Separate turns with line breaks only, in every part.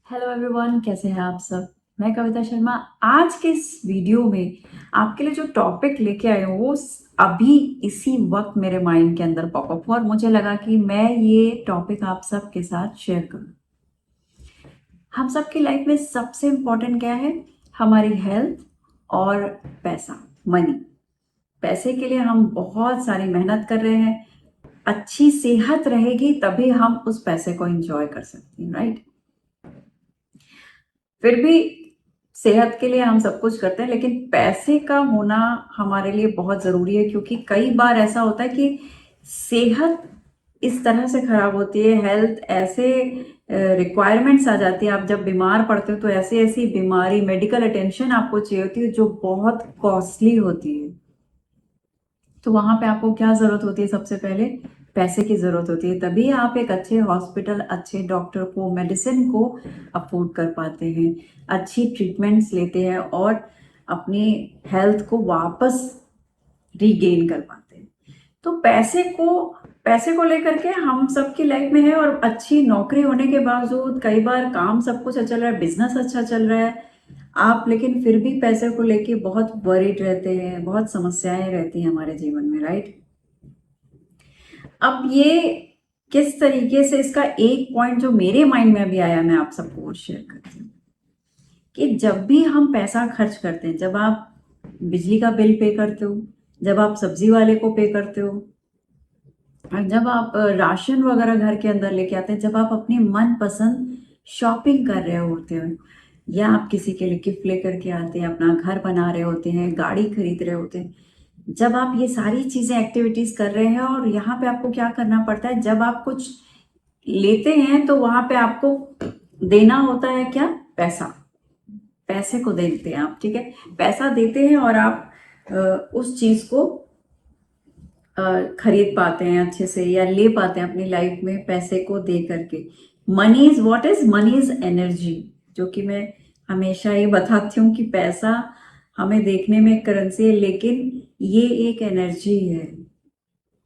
Hello everyone, कैसे हैं आप सब। मैं कविता शर्मा। आज के इस वीडियो में आपके लिए जो टॉपिक लेके आई हूँ वो अभी इसी वक्त मेरे माइंड के अंदर पॉपअप हुआ और मुझे लगा कि मैं ये टॉपिक आप सबके साथ शेयर करूँ। हम सबकी लाइफ में सबसे इम्पोर्टेंट क्या है? हमारी हेल्थ और पैसा, मनी। पैसे के लिए हम बहुत सारी मेहनत कर रहे हैं। अच्छी सेहत रहेगी तभी हम उस पैसे को एंजॉय कर सकते हैं, राइट? फिर भी सेहत के लिए हम सब कुछ करते हैं, लेकिन पैसे का होना हमारे लिए बहुत ज़रूरी है, क्योंकि कई बार ऐसा होता है कि सेहत इस तरह से खराब होती है, हेल्थ ऐसे रिक्वायरमेंट्स आ जाती है, आप जब बीमार पड़ते हो तो ऐसी ऐसी बीमारी, मेडिकल अटेंशन आपको चाहिए होती है जो बहुत कॉस्टली होती है। तो वहां पे आपको क्या जरूरत होती है? सबसे पहले पैसे की जरूरत होती है, तभी आप एक अच्छे हॉस्पिटल, अच्छे डॉक्टर को, मेडिसिन को अफोर्ड कर पाते हैं, अच्छी ट्रीटमेंट्स लेते हैं और अपनी हेल्थ को वापस रीगेन कर पाते हैं। तो पैसे को लेकर के हम सबकी लाइफ में है, और अच्छी नौकरी होने के बावजूद कई बार काम सब कुछ अच्छा चल रहा है, बिजनेस अच्छा चल रहा है, आप लेकिन फिर भी पैसे को लेके बहुत वरीड रहते हैं, बहुत समस्याएं रहती हैं हमारे जीवन में, राइट? अब ये किस तरीके से, इसका एक पॉइंट जो मेरे माइंड में अभी आया, मैं आप सबको शेयर करती हूँ कि जब भी हम पैसा खर्च करते हैं, जब आप बिजली का बिल पे करते हो, जब आप सब्जी वाले को पे करते हो, और जब आप राशन वगैरह घर के अंदर लेके आते हैं, जब आप अपनी मनपसंद शॉपिंग कर रहे होते हो, या आप किसी के लिए गिफ्ट लेकर के आते हैं, अपना घर बना रहे होते हैं, गाड़ी खरीद रहे होते हैं, जब आप ये सारी चीजें एक्टिविटीज कर रहे हैं, और यहाँ पे आपको क्या करना पड़ता है? जब आप कुछ लेते हैं तो वहां पे आपको देना होता है क्या? पैसा। पैसे को देते हैं आप, ठीक है? पैसा देते हैं और आप उस चीज को खरीद पाते हैं अच्छे से, या ले पाते हैं अपनी लाइफ में पैसे को दे करके। Money is what is? Money is energy. जो कि मैं हमेशा ये बताती हूँ कि पैसा हमें देखने में एक करेंसी है, लेकिन ये एक एनर्जी है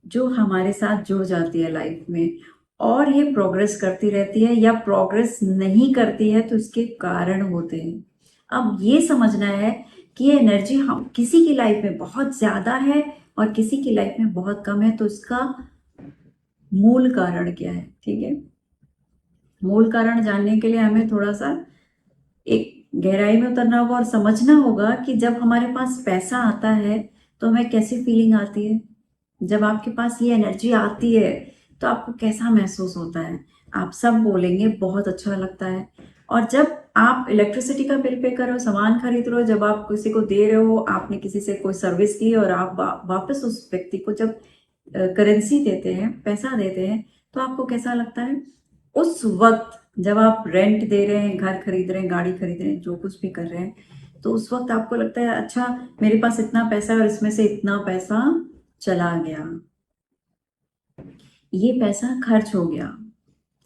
जो हमारे साथ जुड़ जाती है लाइफ में, और ये प्रोग्रेस करती रहती है, या प्रोग्रेस नहीं करती है तो इसके कारण होते हैं। अब ये समझना है कि ये एनर्जी हम किसी की लाइफ में बहुत ज्यादा है और किसी की लाइफ में बहुत कम है, तो इसका मूल कारण क्या है? ठीक है, मूल कारण जानने के लिए हमें थोड़ा सा एक गहराई में उतरना होगा और समझना होगा कि जब हमारे पास पैसा आता है तो हमें कैसी फीलिंग आती है। जब आपके पास ये एनर्जी आती है तो आपको कैसा महसूस होता है? आप सब बोलेंगे बहुत अच्छा लगता है। और जब आप इलेक्ट्रिसिटी का बिल पे कर रहे हो, सामान खरीद रहे हो, जब आप किसी को दे रहे हो, आपने किसी से कोई सर्विस की और आप वापस उस व्यक्ति को जब करेंसी देते हैं, पैसा देते हैं, तो आपको कैसा लगता है? उस वक्त जब आप रेंट दे रहे हैं, घर खरीद रहे हैं, गाड़ी खरीद रहे हैं, जो कुछ भी कर रहे हैं, तो उस वक्त आपको लगता है अच्छा, मेरे पास इतना पैसा है और इसमें से इतना पैसा चला गया, ये पैसा खर्च हो गया।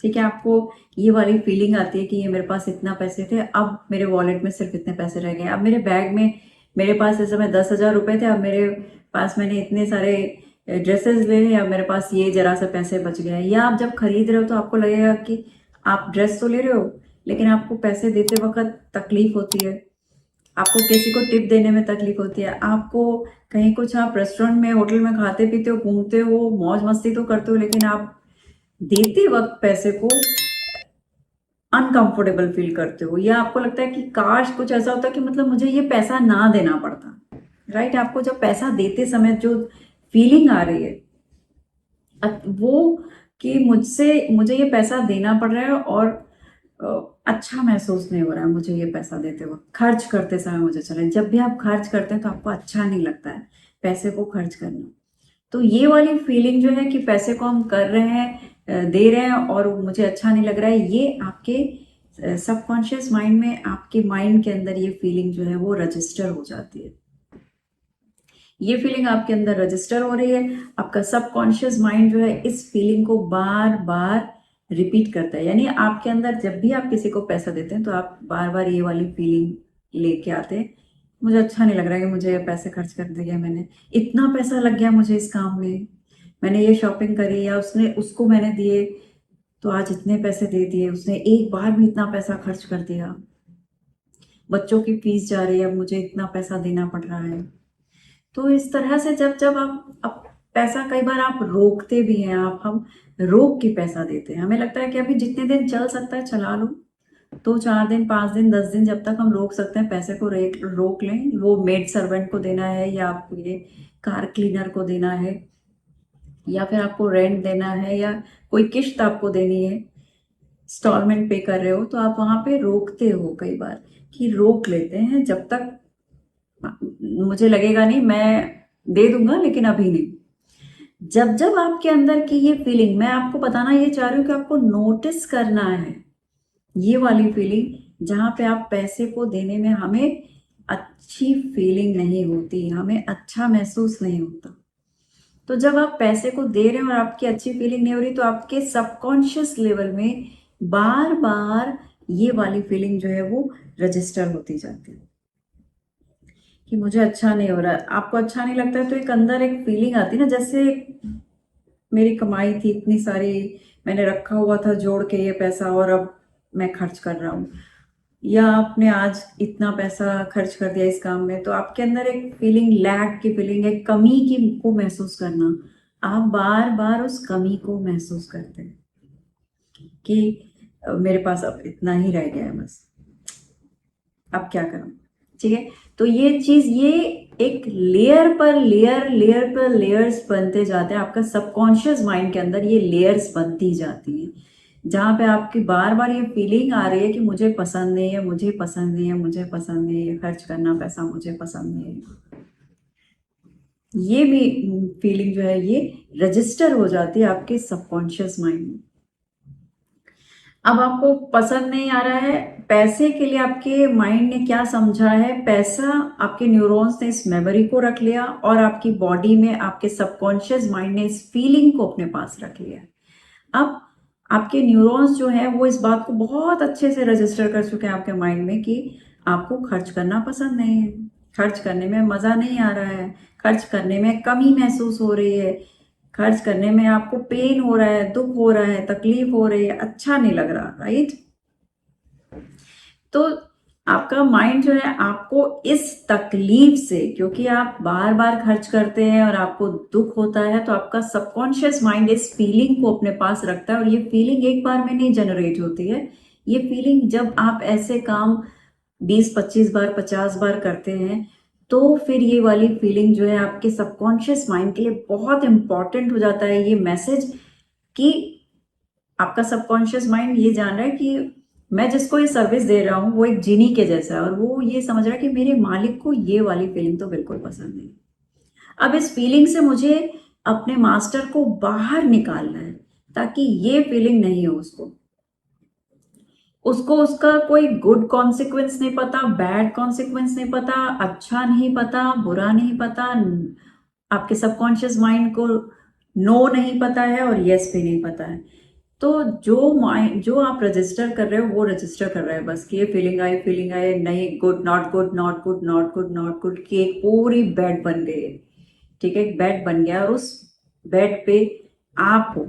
ठीक है, आपको ये वाली फीलिंग आती है कि ये मेरे पास इतना पैसे थे, अब मेरे वॉलेट में सिर्फ इतने पैसे रह गए, अब मेरे बैग में, मेरे पास इस समय 10,000 रुपए थे, अब मेरे पास मैंने इतने सारे ड्रेसेस ले लिए, अब मेरे पास ये जरा से पैसे बच गए। या आप जब खरीद रहे हो तो आपको लगेगा कि आप ड्रेस तो ले रहे हो, लेकिन आपको पैसे देते वक्त तकलीफ होती है, आपको किसी को टिप देने में तकलीफ होती है, आपको कहीं कुछ, आप रेस्टोरेंट में, होटल में खाते पीते हो, घूमते हो, मौज मस्ती तो करते हो, लेकिन आप देते वक्त पैसे को अनकंफर्टेबल फील करते हो, या आपको लगता है कि काश कुछ ऐसा होता कि मतलब मुझे ये पैसा ना देना पड़ता। राइट? आपको जब पैसा देते समय जो फीलिंग आ रही है वो कि मुझे ये पैसा देना पड़ रहा है, और अच्छा महसूस नहीं हो रहा है मुझे ये पैसा देते वक्त, खर्च करते समय मुझे चले। जब भी आप खर्च करते हैं तो आपको अच्छा नहीं लगता है पैसे को खर्च करना। तो ये वाली फीलिंग जो है कि पैसे को हम कर रहे हैं, दे रहे हैं, और मुझे अच्छा नहीं लग रहा है, ये आपके सबकॉन्शियस माइंड में, आपके माइंड के अंदर ये फीलिंग जो है वो रजिस्टर हो जाती है। ये फीलिंग आपके अंदर रजिस्टर हो रही है, आपका सबकॉन्शियस माइंड जो है इस फीलिंग को बार बार रिपीट करता है। यानी आपके अंदर जब भी आप किसी को पैसा देते हैं तो आप बार बार ये वाली फीलिंग लेके आते हैं, मुझे अच्छा नहीं लग रहा है कि मुझे ये पैसे खर्च कर दिए, मैंने इतना पैसा लग गया मुझे इस काम में, मैंने ये शॉपिंग करी, या उसने उसको मैंने दिए, तो आज इतने पैसे दे दिए, उसने एक बार में इतना पैसा खर्च कर दिया, बच्चों की फीस जा रही है, अब मुझे इतना पैसा देना पड़ रहा है। तो इस तरह से जब जब आप पैसा, कई बार आप रोकते भी हैं, आप हम रोक के पैसा देते हैं, हमें लगता है कि अभी जितने दिन चल सकता है चला लो, तो 4 दिन 5 दिन 10 दिन जब तक हम रोक सकते हैं पैसे को रोक लें। वो मेड सर्वेंट को देना है, या आपको ये कार क्लीनर को देना है, या फिर आपको रेंट देना है, या कोई किश्त आपको देनी है, इंस्टॉलमेंट पे कर रहे हो, तो आप वहां पे रोकते हो कई बार, कि रोक लेते हैं जब तक मुझे लगेगा नहीं मैं दे दूंगा, लेकिन अभी नहीं। जब जब आपके अंदर की ये फीलिंग, मैं आपको बताना ये चाह रही हूँ कि आपको नोटिस करना है ये वाली फीलिंग, जहां पे आप पैसे को देने में हमें अच्छी फीलिंग नहीं होती, हमें अच्छा महसूस नहीं होता। तो जब आप पैसे को दे रहे हैं और आपकी अच्छी फीलिंग नहीं हो रही, तो आपके सबकॉन्शियस लेवल में बार बार ये वाली फीलिंग जो है वो रजिस्टर होती जाती है कि मुझे अच्छा नहीं हो रहा है। आपको अच्छा नहीं लगता है तो एक अंदर एक फीलिंग आती है ना, जैसे मेरी कमाई थी इतनी सारी, मैंने रखा हुआ था जोड़ के ये पैसा, और अब मैं खर्च कर रहा हूँ, या आपने आज इतना पैसा खर्च कर दिया इस काम में, तो आपके अंदर एक फीलिंग, लैक की फीलिंग, एक कमी की को महसूस करना, आप बार बार उस कमी को महसूस करते हैं कि मेरे पास अब इतना ही रह गया है, बस अब क्या करूं। ठीक है, तो ये चीज, ये एक लेयर पर लेयर, लेयर पर लेयर्स बनते जाते हैं, आपका सबकॉन्शियस माइंड के अंदर ये लेयर्स बनती जाती हैं, जहां पे आपकी बार बार ये फीलिंग आ रही है कि मुझे पसंद नहीं है, मुझे पसंद नहीं है, मुझे पसंद नहीं है, खर्च करना पैसा मुझे पसंद नहीं है। ये भी फीलिंग जो है ये रजिस्टर हो जाती है आपके सबकॉन्शियस माइंड में। अब आपको पसंद नहीं आ रहा है, पैसे के लिए आपके माइंड ने क्या समझा है, पैसा, आपके न्यूरॉन्स ने इस मेमोरी को रख लिया, और आपकी बॉडी में आपके सबकॉन्शियस माइंड ने इस फीलिंग को अपने पास रख लिया। अब आपके न्यूरॉन्स जो है वो इस बात को बहुत अच्छे से रजिस्टर कर चुके हैं आपके माइंड में कि आपको खर्च करना पसंद नहीं है, खर्च करने में मजा नहीं आ रहा है, खर्च करने में कमी महसूस हो रही है, खर्च करने में आपको पेन हो रहा है, दुख हो रहा है, तकलीफ हो रही है, अच्छा नहीं लग रहा, राइट। तो आपका माइंड जो है आपको इस तकलीफ से, क्योंकि आप बार बार खर्च करते हैं और आपको दुख होता है, तो आपका सबकॉन्शियस माइंड इस फीलिंग को अपने पास रखता है, और ये फीलिंग एक बार में नहीं जनरेट होती है। ये फीलिंग जब आप ऐसे काम 20-25 बार 50 बार करते हैं, तो फिर ये वाली फीलिंग जो है आपके सबकॉन्शियस माइंड के लिए बहुत इंपॉर्टेंट हो जाता है ये मैसेज, कि आपका सबकॉन्शियस माइंड ये जान रहा है कि मैं जिसको ये सर्विस दे रहा हूँ वो एक जिनी के जैसा है, और वो ये समझ रहा है कि मेरे मालिक को ये वाली फीलिंग तो बिल्कुल पसंद नहीं। अब इस फीलिंग से मुझे अपने मास्टर को बाहर निकालना है, ताकि ये फीलिंग नहीं हो उसको, उसको उसका कोई गुड कॉन्सिक्वेंस नहीं पता, बैड कॉन्सिक्वेंस नहीं पता, अच्छा नहीं पता, बुरा नहीं पता, आपके सबकॉन्शियस माइंड को नो नहीं पता है और यस भी नहीं पता है। तो जो माइंड, जो आप रजिस्टर कर रहे हो वो रजिस्टर कर रहा है बस कि ये फीलिंग आई नहीं, good not good not good not good not good, की एक पूरी बेड बन गई है। ठीक है, एक बेड बन गया, और उस बेड पे आप हो।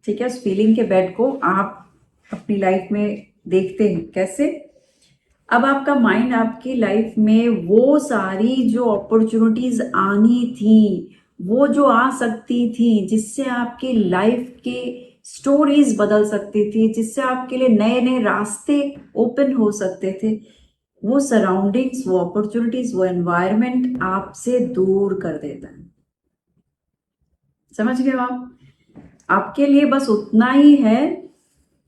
ठीक है, उस फीलिंग के बेड को आप अपनी लाइफ में देखते हैं कैसे। अब आपका माइंड आपकी लाइफ में वो सारी जो अपॉर्चुनिटीज आनी थी, वो जो आ सकती थी, जिससे आपकी लाइफ के स्टोरीज बदल सकती थी, जिससे आपके लिए नए नए रास्ते ओपन हो सकते थे, वो सराउंडिंग्स, वो अपॉर्चुनिटीज, वो एनवायरनमेंट आपसे दूर कर देता है। समझ गए हो आप? आपके लिए बस उतना ही है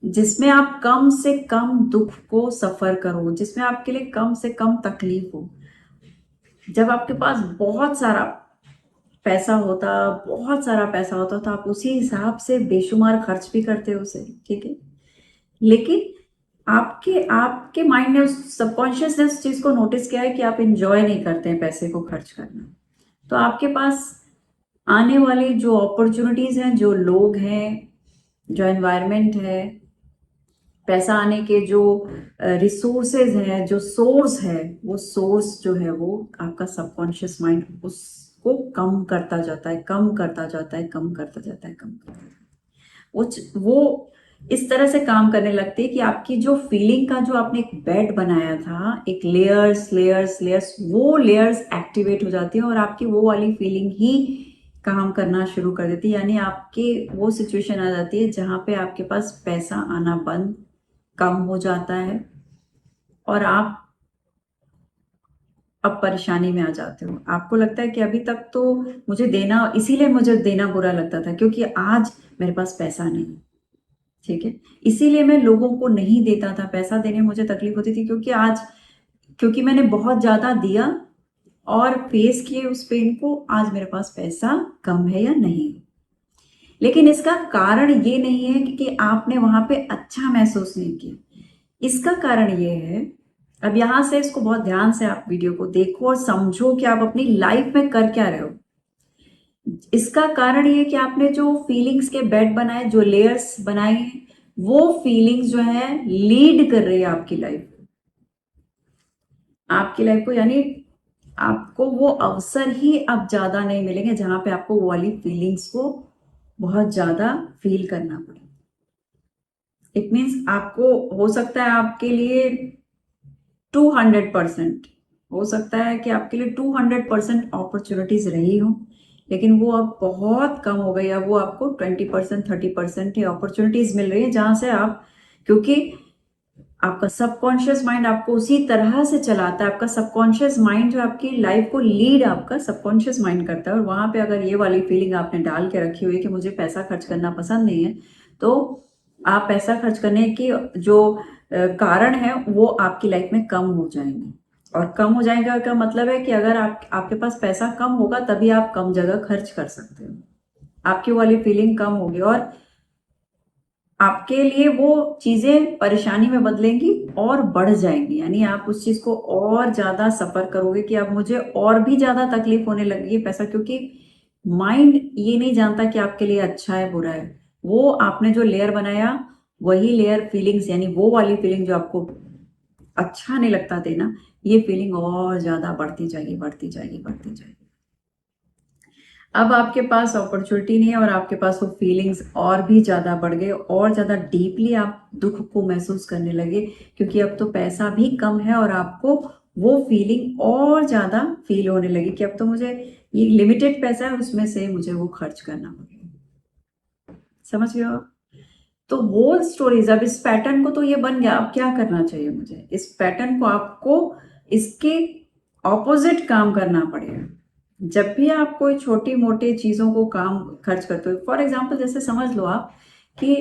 जिसमें आप कम से कम दुख को सफर करो, जिसमें आपके लिए कम से कम तकलीफ हो। जब आपके पास बहुत सारा पैसा होता, बहुत सारा पैसा होता, तो आप उसी हिसाब से बेशुमार खर्च भी करते हो उसे। ठीक है, लेकिन आपके आपके माइंड ने, उस सबकॉन्शियस ने उस चीज को नोटिस किया है कि आप इंजॉय नहीं करते हैं पैसे को खर्च करना। तो आपके पास आने वाली जो अपॉर्चुनिटीज हैं, जो लोग हैं, जो एनवायरनमेंट है, पैसा आने के जो रिसोर्सेज हैं, जो सोर्स है, वो सोर्स जो है वो आपका सबकॉन्शियस माइंड उसको कम करता जाता है, कम करता जाता है, कम करता जाता है, कम करता जाता है। वो इस तरह से काम करने लगती है कि आपकी जो फीलिंग का जो आपने एक बेड बनाया था, एक लेयर्स लेयर्स लेयर्स, वो लेयर्स एक्टिवेट हो जाती है और आपकी वो वाली फीलिंग ही काम करना शुरू कर देती है। यानी आपकी वो सिचुएशन आ जाती है जहाँ पे आपके पास पैसा आना बंद, कम हो जाता है और आप अब परेशानी में आ जाते हो। आपको लगता है कि अभी तक तो मुझे देना, इसीलिए मुझे देना बुरा लगता था क्योंकि आज मेरे पास पैसा नहीं, ठीक है, इसीलिए मैं लोगों को नहीं देता था, पैसा देने में मुझे तकलीफ होती थी क्योंकि मैंने बहुत ज्यादा दिया और फेस किए उस पेन को, आज मेरे पास पैसा कम है या नहीं। लेकिन इसका कारण ये नहीं है कि आपने वहां पे अच्छा महसूस नहीं किया। इसका कारण ये है, अब यहां से इसको बहुत ध्यान से आप वीडियो को देखो और समझो कि आप अपनी लाइफ में कर क्या रहे हो। इसका कारण ये कि आपने जो फीलिंग्स के बेड बनाए, जो लेयर्स बनाए हैं, वो फीलिंग्स जो है लीड कर रही है आपकी लाइफ को, यानी आपको वो अवसर ही अब ज्यादा नहीं मिलेंगे जहां पे आपको वो वाली फीलिंग्स को बहुत ज्यादा फील करना पड़े। इट मीन्स आपको हो सकता है आपके लिए 200% हो सकता है कि आपके लिए 200% अपॉर्चुनिटीज रही हो, लेकिन वो अब बहुत कम हो गई। अब वो आपको 20% 30% ही अपॉर्चुनिटीज मिल रही है जहां से आप, क्योंकि आपका सबकॉन्शियस माइंड आपको उसी तरह से चलाता है। आपका सबकॉन्शियस माइंड जो आपकी लाइफ को लीड आपका सबकॉन्शियस माइंड करता है, और वहां पे अगर ये वाली फीलिंग आपने डाल के रखी हुई है कि मुझे पैसा खर्च करना पसंद नहीं है, तो आप पैसा खर्च करने की जो कारण है वो आपकी लाइफ में कम हो जाएंगे। और कम हो जाएगा का मतलब है कि अगर आपके पास पैसा कम होगा तभी आप कम जगह खर्च कर सकते हो, आपकी वाली फीलिंग कम होगी और आपके लिए वो चीजें परेशानी में बदलेंगी और बढ़ जाएंगी। यानी आप उस चीज को और ज्यादा सफर करोगे कि अब मुझे और भी ज्यादा तकलीफ होने लगेगी पैसा, क्योंकि माइंड ये नहीं जानता कि आपके लिए अच्छा है बुरा है। वो आपने जो लेयर बनाया वही लेयर फीलिंग्स, यानी वो वाली फीलिंग जो आपको अच्छा नहीं लगता देना, ये फीलिंग और ज्यादा बढ़ती जाएगी बढ़ती जाएगी बढ़ती जाएगी। अब आपके पास अपॉर्चुनिटी नहीं है और आपके पास वो फीलिंग्स और भी ज्यादा बढ़ गए, और ज्यादा डीपली आप दुख को महसूस करने लगे, क्योंकि अब तो पैसा भी कम है और आपको वो फीलिंग और ज्यादा फील होने लगी कि अब तो मुझे ये लिमिटेड पैसा है उसमें से मुझे वो खर्च करना पड़ेगा। समझ गए आप? तो होल स्टोरीज, अब इस पैटर्न को तो ये बन गया, अब क्या करना चाहिए मुझे, इस पैटर्न को आपको इसके ऑपोजिट काम करना पड़ेगा। जब भी आप कोई छोटी मोटी चीजों को काम खर्च करते हो, फॉर एग्जाम्पल जैसे समझ लो आप कि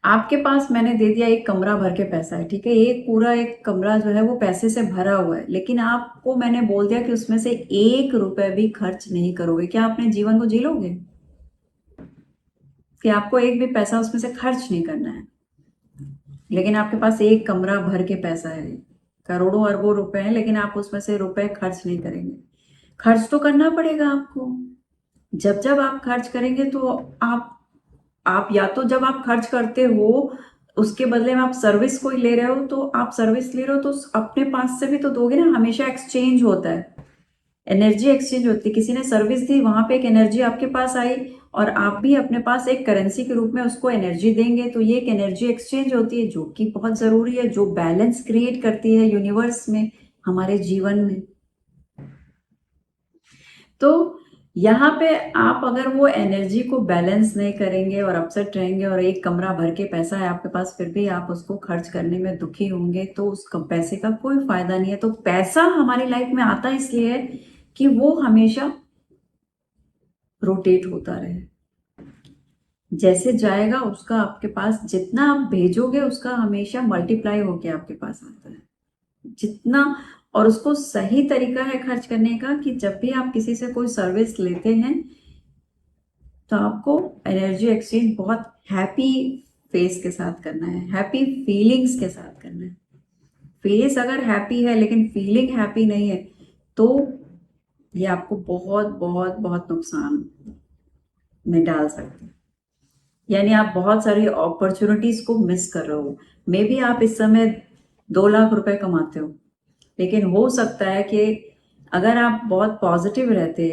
आपके पास मैंने दे दिया एक कमरा भर के पैसा है, ठीक है, एक पूरा एक कमरा जो है वो पैसे से भरा हुआ है, लेकिन आपको मैंने बोल दिया कि उसमें से 1 रुपए भी खर्च नहीं करोगे, क्या अपने जीवन को जी लोगे? कि आपको एक भी पैसा उसमें से खर्च नहीं करना है, लेकिन आपके पास एक कमरा भर के पैसा है, करोड़ों अरबों रुपए हैं, लेकिन आप उसमें से रुपए खर्च नहीं करेंगे। खर्च तो करना पड़ेगा आपको। जब जब आप खर्च करेंगे तो आप या तो जब आप खर्च करते हो उसके बदले में आप सर्विस कोई ले रहे हो, तो आप सर्विस ले रहे हो तो अपने पास से भी तो दोगे ना, हमेशा एक्सचेंज होता है, एनर्जी एक्सचेंज होती है। किसी ने सर्विस दी, वहां पे एक एनर्जी आपके पास आई और आप भी अपने पास एक करेंसी के रूप में उसको एनर्जी देंगे, तो ये एक एनर्जी एक्सचेंज होती है जो कि बहुत जरूरी है, जो बैलेंस क्रिएट करती है यूनिवर्स में, हमारे जीवन में। तो यहाँ पे आप अगर वो एनर्जी को बैलेंस नहीं करेंगे और अपसेट रहेंगे और एक कमरा भर के पैसा है आपके पास फिर भी आप उसको खर्च करने में दुखी होंगे, तो उस पैसे का कोई फायदा नहीं है। तो पैसा हमारी लाइफ में आता इसलिए है कि वो हमेशा रोटेट होता रहे, जैसे जाएगा उसका आपके पास जितना आप भेजोगे उसका हमेशा मल्टीप्लाई होके आपके पास आता है जितना। और उसको सही तरीका है खर्च करने का कि जब भी आप किसी से कोई सर्विस लेते हैं तो आपको एनर्जी एक्सचेंज बहुत हैप्पी फेस के साथ करना है, हैप्पी फीलिंग्स के साथ करना है। फेस अगर हैप्पी है लेकिन फीलिंग हैप्पी नहीं है तो ये आपको बहुत बहुत बहुत नुकसान में डाल सकते हैं। यानी आप बहुत सारी अपॉर्चुनिटीज को मिस कर रहे हो। मे बी आप इस समय 2 लाख रुपए कमाते हो, लेकिन हो सकता है कि अगर आप बहुत पॉजिटिव रहते,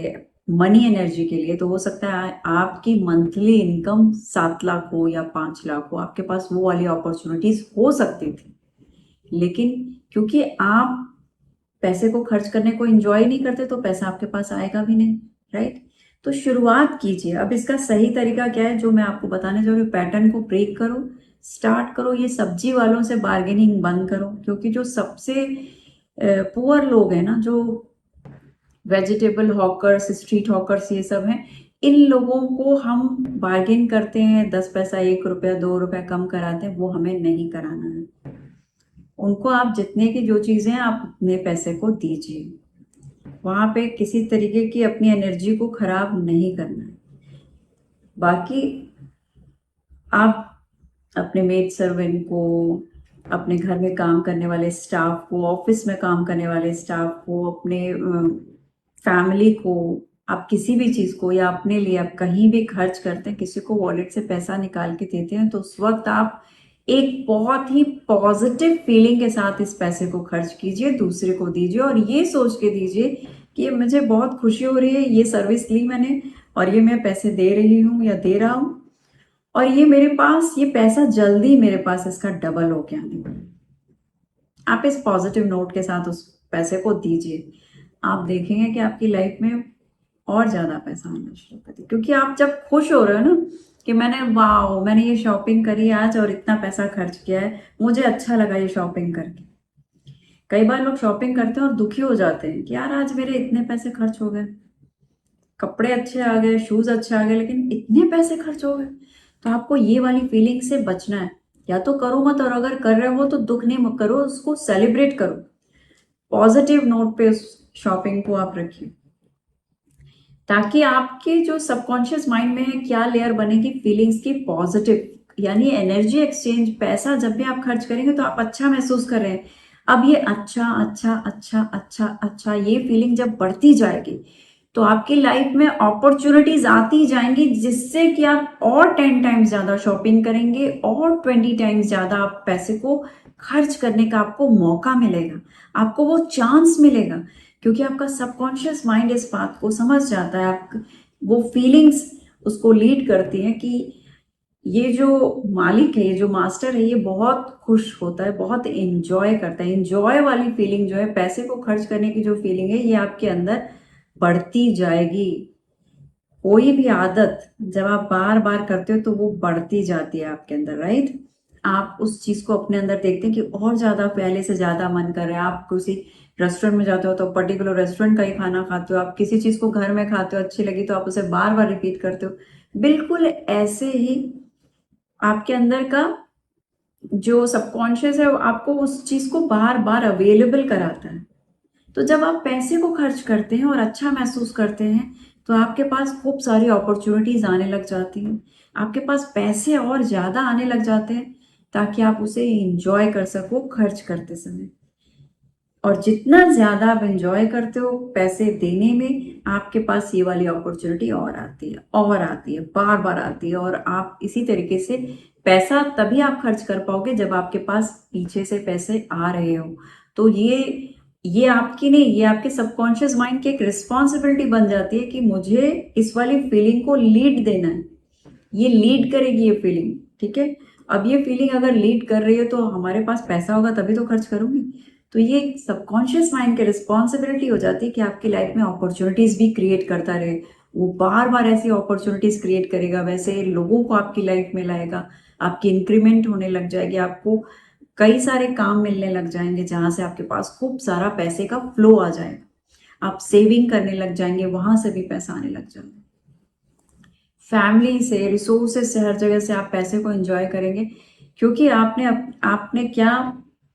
मनी एनर्जी के लिए, तो हो सकता है आपकी मंथली इनकम 7 लाख हो या 5 लाख हो, आपके पास वो वाली अपॉर्चुनिटीज हो सकती थी, लेकिन क्योंकि आप पैसे को खर्च करने को एंजॉय नहीं करते तो पैसा आपके पास आएगा भी नहीं, राइट। तो शुरुआत कीजिए। अब इसका सही तरीका क्या है जो मैं आपको बताने जा रही हूँ, पैटर्न को ब्रेक करो, स्टार्ट करो, ये सब्जी वालों से बार्गेनिंग बंद करो, क्योंकि जो सबसे पुअर लोग हैं ना, जो वेजिटेबल हॉकर्स, स्ट्रीट हॉकर्स, ये सब हैं, इन लोगों को हम बार्गेन करते हैं, 10 पैसा, 1 रुपया, 2 रुपया कम कराते हैं, वो हमें नहीं कराना है। उनको आप जितने की जो चीजें हैं आप उतने पैसे को दीजिए, वहां पे किसी तरीके की अपनी एनर्जी को खराब नहीं करना है। बाकी आप अपने मेड सर्वेंट को, अपने घर में काम करने वाले स्टाफ को, ऑफिस में काम करने वाले स्टाफ को, अपने फैमिली को, आप किसी भी चीज को या अपने लिए आप कहीं भी खर्च करते हैं, किसी को वॉलेट से पैसा निकाल के देते हैं, तो उस वक्त आप एक बहुत ही पॉजिटिव फीलिंग के साथ इस पैसे को खर्च कीजिए, दूसरे को दीजिए, और ये सोच के दीजिए कि ये मुझे बहुत खुशी हो रही है, ये सर्विस ली मैंने और ये मैं पैसे दे रही हूँ या दे रहा हूँ, और ये मेरे पास ये पैसा जल्दी मेरे पास इसका डबल हो के आने वाला। आप इस पॉजिटिव नोट के साथ उस पैसे को दीजिए, आप देखेंगे कि आपकी लाइफ में और ज्यादा पैसा आना शुरू कर दे, क्योंकि आप जब खुश हो रहे हो ना कि मैंने वाह मैंने ये शॉपिंग करी आज और इतना पैसा खर्च किया है, मुझे अच्छा लगा ये शॉपिंग करके। कई बार लोग शॉपिंग करते हैं और दुखी हो जाते हैं कि यार आज मेरे इतने पैसे खर्च हो गए, कपड़े अच्छे आ गए, शूज अच्छे आ गए, लेकिन इतने पैसे खर्च हो गए। तो आपको ये वाली फीलिंग से बचना है, या तो करो मत, और अगर कर रहे हो तो दुख नहीं मत करो, उसको सेलिब्रेट करो, पॉजिटिव नोट पे उस शॉपिंग को आप रखिए, ताकि आपके जो सबकॉन्शियस माइंड में है क्या लेयर बनेगी फीलिंग्स की, पॉजिटिव, यानी एनर्जी एक्सचेंज। पैसा जब भी आप खर्च करेंगे तो आप अच्छा महसूस कर रहे हैं, अब ये अच्छा अच्छा अच्छा अच्छा अच्छा, ये फीलिंग जब बढ़ती जाएगी तो आपकी लाइफ में अपॉर्चुनिटीज आती जाएंगी, जिससे कि आप और 10 टाइम्स ज्यादा शॉपिंग करेंगे और 20 टाइम्स ज्यादा आप पैसे को खर्च करने का आपको मौका मिलेगा, आपको वो चांस मिलेगा, क्योंकि आपका सबकॉन्शियस माइंड इस बात को समझ जाता है, आप वो फीलिंग्स उसको लीड करती हैं कि ये जो मालिक है, ये जो मास्टर है, ये बहुत खुश होता है, बहुत एंजॉय करता है। एंजॉय वाली फीलिंग जो है, पैसे को खर्च करने की जो फीलिंग है, ये आपके अंदर बढ़ती जाएगी। कोई भी आदत जब आप बार बार करते हो तो वो बढ़ती जाती है आपके अंदर, राइट। आप उस चीज को अपने अंदर देखते हैं कि और ज्यादा, पहले से ज्यादा मन कर रहा है, आप किसी रेस्टोरेंट में जाते हो तो पर्टिकुलर रेस्टोरेंट का ही खाना खाते हो, आप किसी चीज को घर में खाते हो, अच्छी लगी तो आप उसे बार बार रिपीट करते हो। बिल्कुल ऐसे ही आपके अंदर का जो सबकॉन्शियस है वो आपको उस चीज को बार बार अवेलेबल कराता है। तो जब आप पैसे को खर्च करते हैं और अच्छा महसूस करते हैं तो आपके पास खूब सारी अपॉर्चुनिटीज आने लग जाती हैं, आपके पास पैसे और ज्यादा आने लग जाते हैं, ताकि आप उसे एंजॉय कर सको खर्च करते समय। और जितना ज्यादा आप एंजॉय करते हो पैसे देने में, आपके पास ये वाली अपॉर्चुनिटी और आती है और आती है, बार बार आती है, और आप इसी तरीके से पैसा तभी आप खर्च कर पाओगे जब आपके पास पीछे से पैसे आ रहे हो। तो ये आपकी नहीं, ये आपके सबकॉन्शियस माइंड की एक रिस्पॉन्सिबिलिटी बन जाती है कि मुझे इस वाली फीलिंग को लीड देना है, ये लीड करेगी ये फीलिंग, ठीक है। अब ये फीलिंग अगर लीड कर रही है तो हमारे पास पैसा होगा तभी तो खर्च करूंगी। तो ये सबकॉन्शियस माइंड की रिस्पॉन्सिबिलिटी हो जाती है कि आपकी लाइफ में अपॉर्चुनिटीज भी क्रिएट करता रहे, वो बार बार ऐसी अपॉर्चुनिटीज क्रिएट करेगा, वैसे लोगों को आपकी लाइफ में लाएगा, आपकी इंक्रीमेंट होने लग जाएगी, आपको कई सारे काम मिलने लग जाएंगे जहां से आपके पास खूब सारा पैसे का फ्लो आ जाएगा, आप सेविंग करने लग जाएंगे, वहां से भी पैसा आने लग जाएगा। फैमिली से, रिसोर्सेस से, हर जगह से आप पैसे को एंजॉय करेंगे, क्योंकि आपने क्या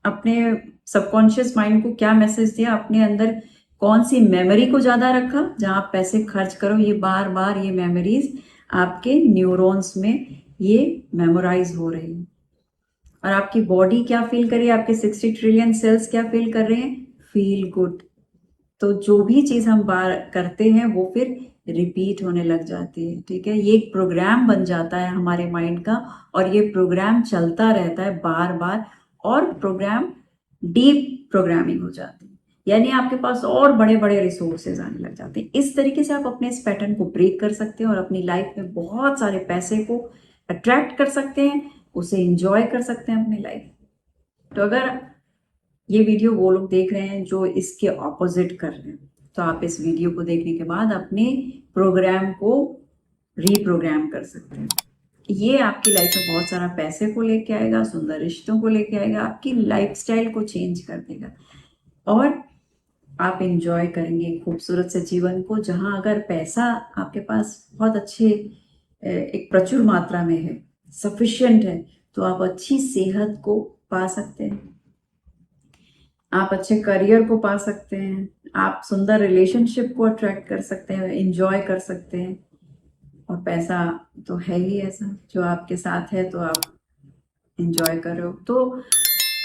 अपने सबकॉन्शियस माइंड को क्या मैसेज दिया, अपने अंदर कौन सी मेमोरी को ज्यादा रखा, जहां आप पैसे खर्च करो ये बार बार ये मेमोरीज आपके न्यूरॉन्स में ये मेमोराइज हो रही है, और आपकी बॉडी क्या फील कर रही है, आपके 60 ट्रिलियन सेल्स क्या फील कर रहे हैं, फील गुड। तो जो भी चीज हम बार करते हैं वो फिर रिपीट होने लग जाती है, ठीक है। ये एक प्रोग्राम बन जाता है हमारे माइंड का, और ये प्रोग्राम चलता रहता है बार बार, और प्रोग्राम डीप प्रोग्रामिंग हो जाती है। यानी आपके पास और बड़े बड़े रिसोर्सेज आने लग जाते हैं। इस तरीके से आप अपने इस पैटर्न को ब्रेक कर सकते हैं और अपनी लाइफ में बहुत सारे पैसे को अट्रैक्ट कर सकते हैं, उसे इंजॉय कर सकते हैं अपनी लाइफ। तो अगर ये वीडियो वो लोग देख रहे हैं जो इसके ऑपोजिट कर रहे हैं, तो आप इस वीडियो को देखने के बाद अपने प्रोग्राम को रीप्रोग्राम कर सकते हैं। ये आपकी लाइफ में बहुत सारा पैसे को लेके आएगा, सुंदर रिश्तों को लेके आएगा, आपकी लाइफस्टाइल को चेंज कर देगा और आप इंजॉय करेंगे खूबसूरत से जीवन को, जहां अगर पैसा आपके पास बहुत अच्छे एक प्रचुर मात्रा में है, सफिशिएंट है, तो आप अच्छी सेहत को पा सकते हैं, आप अच्छे करियर को पा सकते हैं, आप सुंदर रिलेशनशिप को अट्रैक्ट कर सकते हैं, एंजॉय कर सकते हैं। और पैसा तो है ही ऐसा जो आपके साथ है, तो आप एंजॉय कर रहे हो। तो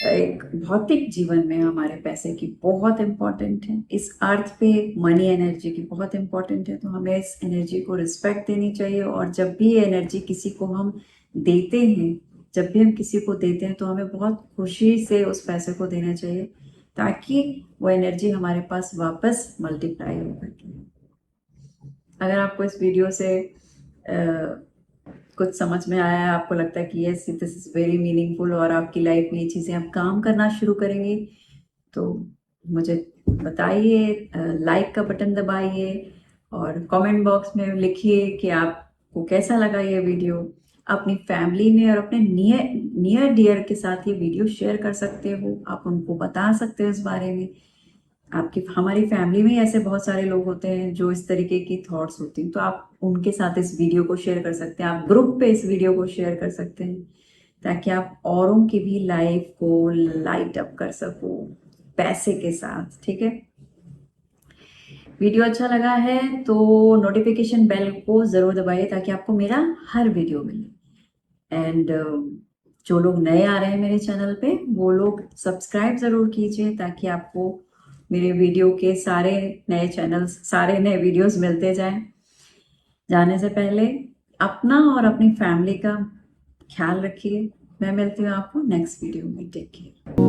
एक भौतिक जीवन में हमारे पैसे की बहुत इम्पोर्टेंट है, इस अर्थ पे मनी एनर्जी की बहुत इम्पोर्टेंट है। तो हमें इस एनर्जी को रिस्पेक्ट देनी चाहिए और जब भी ये एनर्जी किसी को हम देते हैं, जब भी हम किसी को देते हैं, तो हमें बहुत खुशी से उस पैसे को देना चाहिए, ताकि वो एनर्जी हमारे पास वापस मल्टीप्लाई हो सके। अगर आपको इस वीडियो से कुछ समझ में आया है, आपको लगता है कि yes this is very meaningful और आपकी लाइफ में ये चीज़ें आप काम करना शुरू करेंगे, तो मुझे बताइए, लाइक का बटन दबाइए और कमेंट बॉक्स में लिखिए कि आपको कैसा लगा ये वीडियो। अपनी फैमिली में और अपने नियर डियर के साथ ये वीडियो शेयर कर सकते हो, आप उनको बता सकते हो इस बारे में। आपकी हमारी फैमिली में ही ऐसे बहुत सारे लोग होते हैं जो इस तरीके की थॉट्स होती हैं, तो आप उनके साथ इस वीडियो को शेयर कर सकते हैं, आप ग्रुप पे इस वीडियो को शेयर कर सकते हैं, ताकि आप औरों की भी लाइफ को लाइट अप कर सको पैसे के साथ। ठीक है, वीडियो अच्छा लगा है तो नोटिफिकेशन बेल को ज़रूर दबाइए ताकि आपको मेरा हर वीडियो मिले। एंड जो लोग नए आ रहे हैं मेरे चैनल पे, वो लोग सब्सक्राइब ज़रूर कीजिए ताकि आपको मेरे वीडियो के सारे नए चैनल्स, सारे नए वीडियोस मिलते जाएं। जाने से पहले अपना और अपनी फैमिली का ख्याल रखिए। मैं मिलती हूँ आपको नेक्स्ट वीडियो में। Take care.